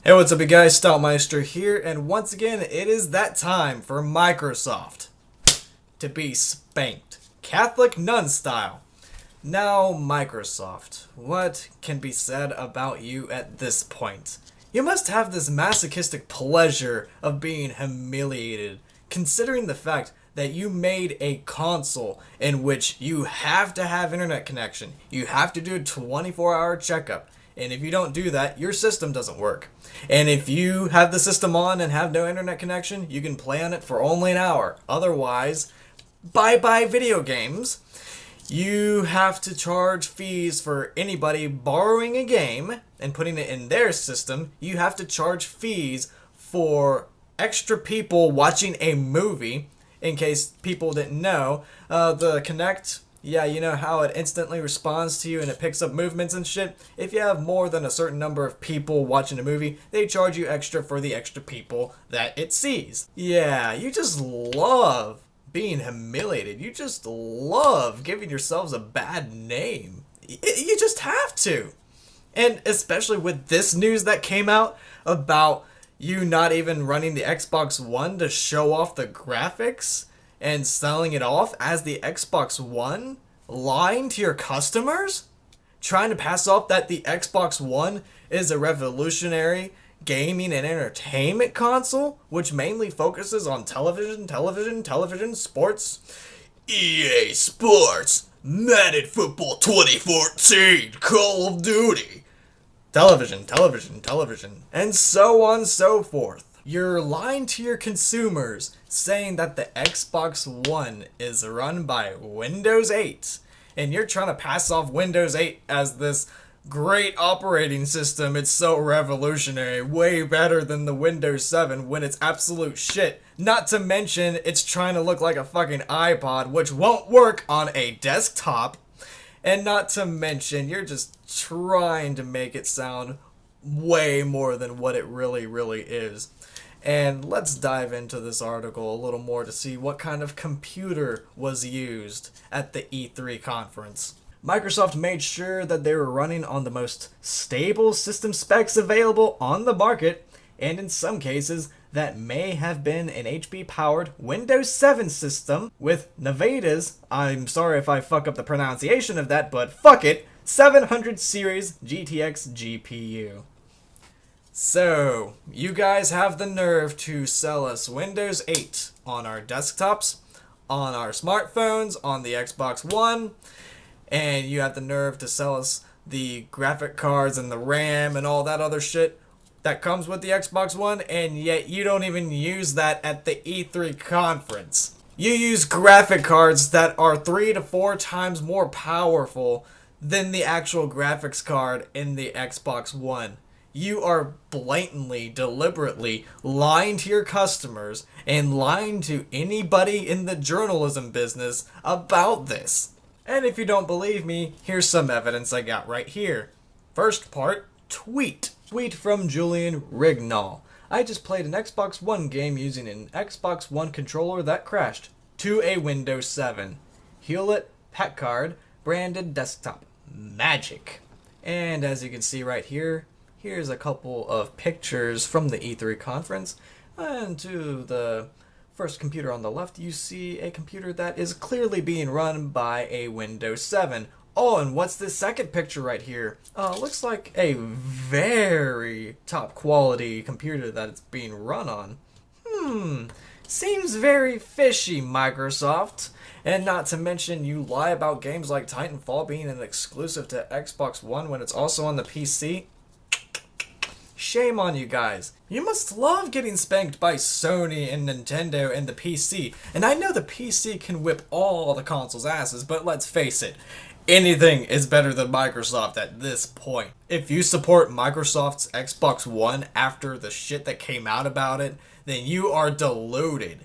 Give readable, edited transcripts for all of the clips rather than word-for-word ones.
Hey, what's up, you guys? Stoutmeister here, and once again, it is that time for Microsoft to be spanked. Catholic nun style. Now, Microsoft, what can be said about you at this point? You must have this masochistic pleasure of being humiliated, considering the fact that you made a console in which you have to have internet connection. You have to do a 24-hour checkup. And if you don't do that, your system doesn't work. And if you have the system on and have no internet connection, you can play on it for only an hour. Otherwise, bye-bye video games. You have to charge fees for anybody borrowing a game and putting it in their system. You have to charge fees for extra people watching a movie. In case people didn't know, the Kinect, yeah, you know how it instantly responds to you and it picks up movements and shit? If you have more than a certain number of people watching a movie, they charge you extra for the extra people that it sees. Yeah, you just love being humiliated. You just love giving yourselves a bad name. You just have to. And especially with this news that came out about you not even running the Xbox One to show off the graphics and selling it off as the Xbox One, lying to your customers, trying to pass off that the Xbox One is a revolutionary gaming and entertainment console, which mainly focuses on television, sports. EA Sports, Madden Football 2014, Call of Duty. Television, and so on and so forth. You're lying to your consumers, saying that the Xbox One is run by Windows 8, and you're trying to pass off Windows 8 as this great operating system. It's so revolutionary, way better than the Windows 7 when it's absolute shit. Not to mention, it's trying to look like a fucking iPod, which won't work on a desktop. And not to mention, you're just trying to make it sound way more than what it really is. And let's dive into this article a little more to see what kind of computer was used at the E3 conference. Microsoft made sure that they were running on the most stable system specs available on the market, and in some cases, that may have been an HP-powered Windows 7 system with Nevada's, I'm sorry if I fuck up the pronunciation of that, but fuck it, 700 series GTX GPU. So, you guys have the nerve to sell us Windows 8 on our desktops, on our smartphones, on the Xbox One, and you have the nerve to sell us the graphic cards and the RAM and all that other shit that comes with the Xbox One, and yet you don't even use that at the E3 conference. You use graphic cards that are 3 to 4 times more powerful than the actual graphics card in the Xbox One. You are blatantly, deliberately lying to your customers and lying to anybody in the journalism business about this. And if you don't believe me, here's some evidence I got right here. First part, tweet. Tweet from Julian Rignall. I just played an Xbox One game using an Xbox One controller that crashed to a Windows 7. Hewlett-Packard branded desktop. Magic. And as you can see right here, here's a couple of pictures from the E3 conference. And to the first computer on the left, you see a computer that is clearly being run by a Windows 7. Oh, and what's this second picture right here? Looks like a very top quality computer that it's being run on. Seems very fishy, Microsoft. And not to mention, you lie about games like Titanfall being an exclusive to Xbox One when it's also on the PC. Shame on you guys. You must love getting spanked by Sony and Nintendo and the PC. And I know the PC can whip all the consoles' asses, but let's face it, anything is better than Microsoft at this point. If you support Microsoft's Xbox One after the shit that came out about it, then you are deluded.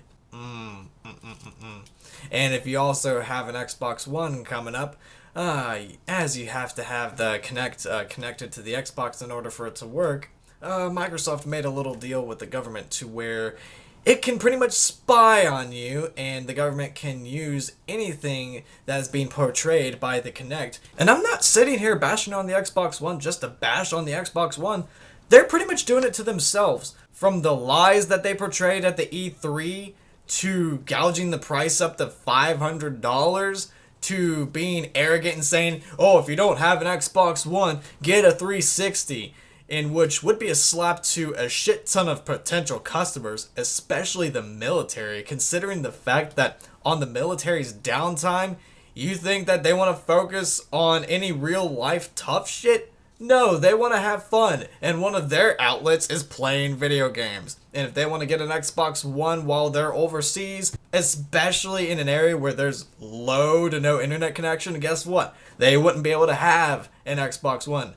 And if you also have an Xbox One coming up, as you have to have the Kinect connected to the Xbox in order for it to work, Microsoft made a little deal with the government to where it can pretty much spy on you, and the government can use anything that is being portrayed by the Kinect. And I'm not sitting here bashing on the Xbox One just to bash on the Xbox One. they're pretty much doing it to themselves. From the lies that they portrayed at the E3 to gouging the price up to $500 to being arrogant and saying, oh, if you don't have an Xbox One, get a 360. In which would be a slap to a shit ton of potential customers, especially the military, considering the fact that on the military's downtime, you think that they want to focus on any real life tough shit? No, they want to have fun, and one of their outlets is playing video games. And if they want to get an Xbox One while they're overseas, especially in an area where there's low to no internet connection, guess what? They wouldn't be able to have an Xbox One.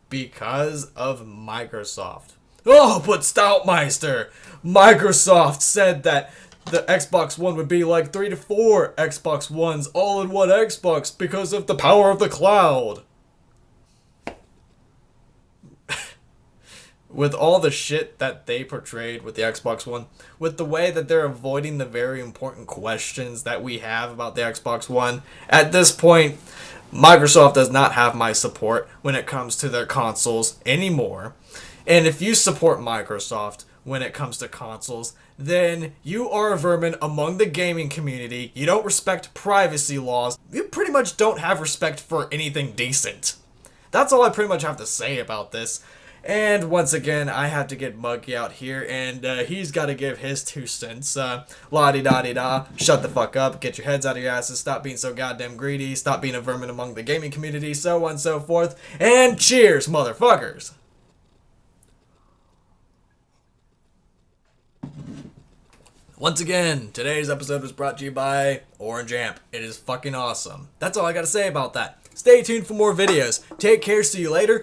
Because of Microsoft. Oh, but Stoutmeister! Microsoft said that the Xbox One would be like 3 to 4 Xbox Ones all in one Xbox because of the power of the cloud. With all the shit that they portrayed with the Xbox One, with the way that they're avoiding the very important questions that we have about the Xbox One, at this point, Microsoft does not have my support when it comes to their consoles anymore. And if you support Microsoft when it comes to consoles, then you are a vermin among the gaming community. You don't respect privacy laws. You pretty much don't have respect for anything decent. That's all I pretty much have to say about this. And once again, I have to get Muggy out here, and he's got to give his 2 cents. La-di-da-di-da, shut the fuck up, get your heads out of your asses, stop being so goddamn greedy, stop being a vermin among the gaming community, so on and so forth, and cheers, motherfuckers! Once again, today's episode was brought to you by Orange Amp. It is fucking awesome. That's all I gotta say about that. Stay tuned for more videos. Take care, see you later.